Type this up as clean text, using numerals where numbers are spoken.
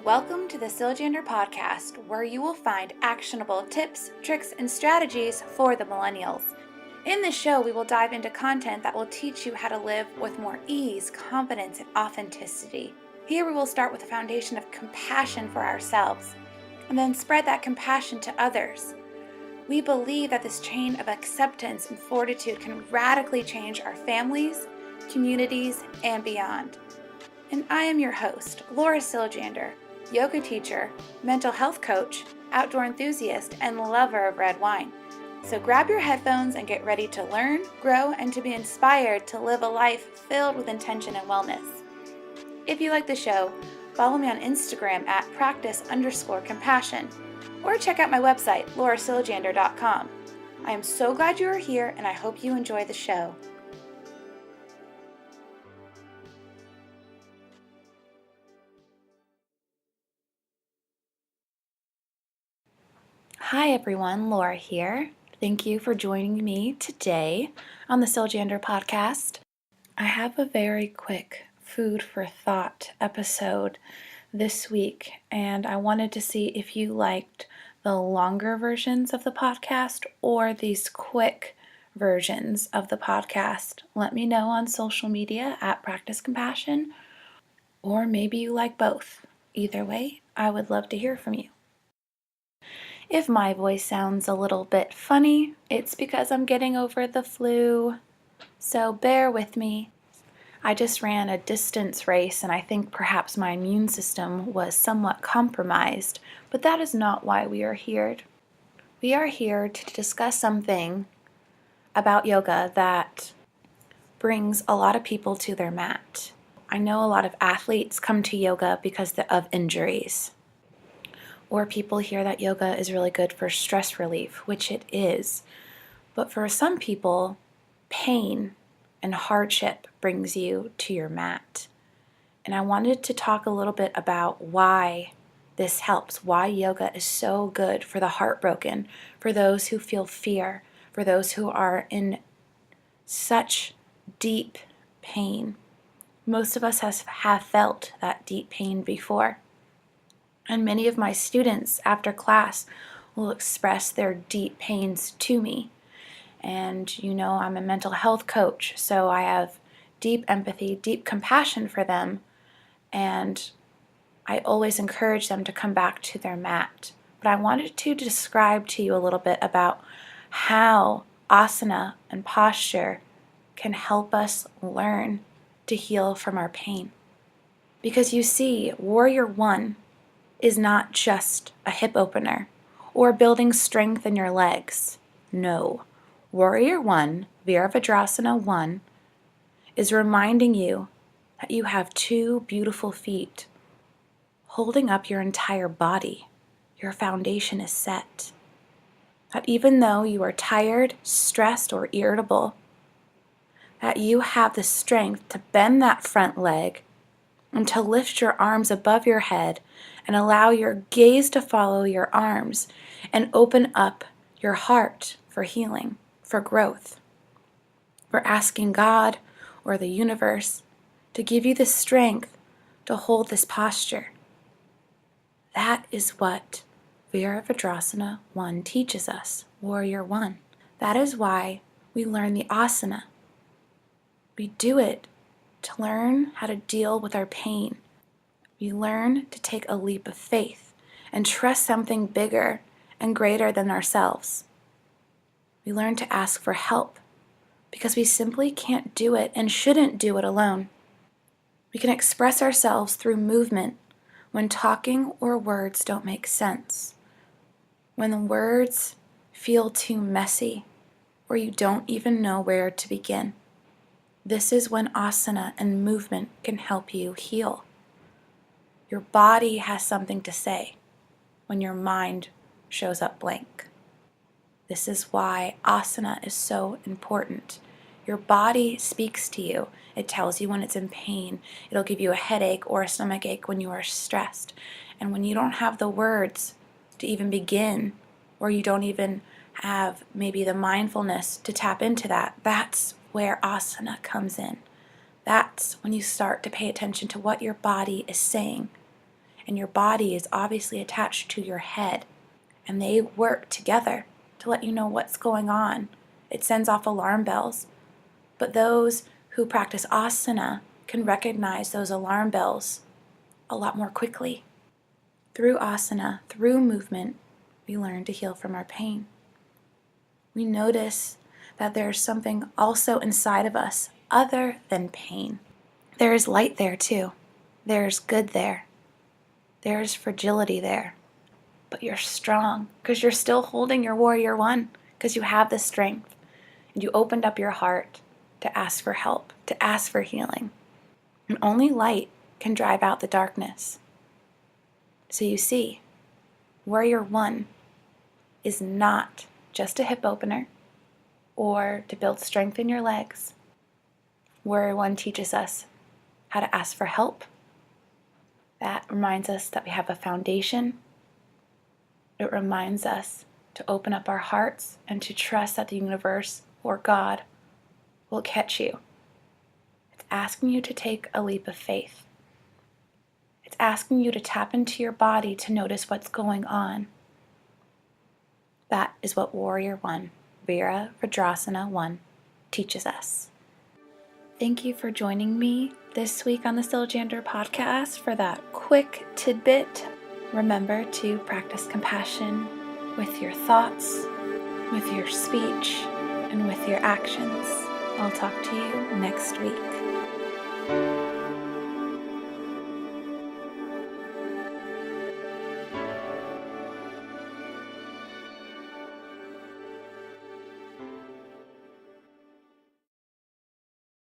Welcome to the Siljander Podcast, where you will find actionable tips, tricks, and strategies for the millennials. In this show, we will dive into content that will teach you how to live with more ease, confidence, and authenticity. Here we will start with a foundation of compassion for ourselves, and then spread that compassion to others. We believe that this chain of acceptance and fortitude can radically change our families, communities, and beyond. And I am your host, Laura Siljander, yoga teacher, mental health coach, outdoor enthusiast, and lover of red wine. So grab your headphones and get ready to learn, grow, and to be inspired to live a life filled with intention and wellness. If you like the show, follow me on Instagram at practice_compassion, or check out my website, laurasiljander.com. I am so glad you are here, and I hope you enjoy the show. Hi everyone, Laura here. Thank you for joining me today on the Siljander Podcast. I have a very quick food for thought episode this week, and I wanted to see if you liked the longer versions of the podcast or these quick versions of the podcast. Let me know on social media at Practice Compassion, or maybe you like both. Either way, I would love to hear from you. If my voice sounds a little bit funny, it's because I'm getting over the flu, so bear with me. I just ran a distance race and I think perhaps my immune system was somewhat compromised, but that is not why we are here. We are here to discuss something about yoga that brings a lot of people to their mat. I know a lot of athletes come to yoga because of injuries. Or people hear that yoga is really good for stress relief, which it is. But for some people, pain and hardship brings you to your mat. And I wanted to talk a little bit about why this helps, why yoga is so good for the heartbroken, for those who feel fear, for those who are in such deep pain. Most of us have felt that deep pain before. And many of my students after class will express their deep pains to me. And I'm a mental health coach, so I have deep empathy, deep compassion for them. And I always encourage them to come back to their mat. But I wanted to describe to you a little bit about how asana and posture can help us learn to heal from our pain. Because you see, Warrior One is not just a hip opener or building strength in your legs. No. Warrior One, Virabhadrasana 1, is reminding you that you have two beautiful feet holding up your entire body. Your foundation is set. That even though you are tired, stressed, or irritable, that you have the strength to bend that front leg and to lift your arms above your head and allow your gaze to follow your arms and open up your heart for healing, for growth, for asking God or the universe to give you the strength to hold this posture. That is what Virabhadrasana 1 teaches us, Warrior One. That is why we learn the asana. We do it to learn how to deal with our pain. We learn to take a leap of faith and trust something bigger and greater than ourselves. We learn to ask for help because we simply can't do it and shouldn't do it alone. We can express ourselves through movement when talking or words don't make sense, when the words feel too messy or you don't even know where to begin. This is when asana and movement can help you heal. Your body has something to say when your mind shows up blank. This is why asana is so important. Your body speaks to you. It tells you when it's in pain. It'll give you a headache or a stomach ache when you are stressed. And when you don't have the words to even begin, or you don't even have maybe the mindfulness to tap into that, that's where asana comes in. That's when you start to pay attention to what your body is saying and your body is obviously attached to your head, and they work together to let you know what's going on. It sends off alarm bells. But those who practice asana can recognize those alarm bells a lot more quickly. Through asana, through movement, we learn to heal from our pain. We notice that there's something also inside of us other than pain. There is light there too. There's good there. There's fragility there. But you're strong because you're still holding your warrior one, because you have the strength and you opened up your heart to ask for help, to ask for healing. And only light can drive out the darkness. So you see, warrior one is not just a hip opener or to build strength in your legs. Warrior one teaches us how to ask for help. That reminds us that we have a foundation. It reminds us to open up our hearts and to trust that the universe or God will catch you. It's asking you to take a leap of faith. It's asking you to tap into your body to notice what's going on. That is what Warrior 1, Vira Vajrasana 1, teaches us. Thank you for joining me this week on the Stiljander podcast for that quick tidbit. Remember to practice compassion with your thoughts, with your speech, and with your actions. I'll talk to you next week.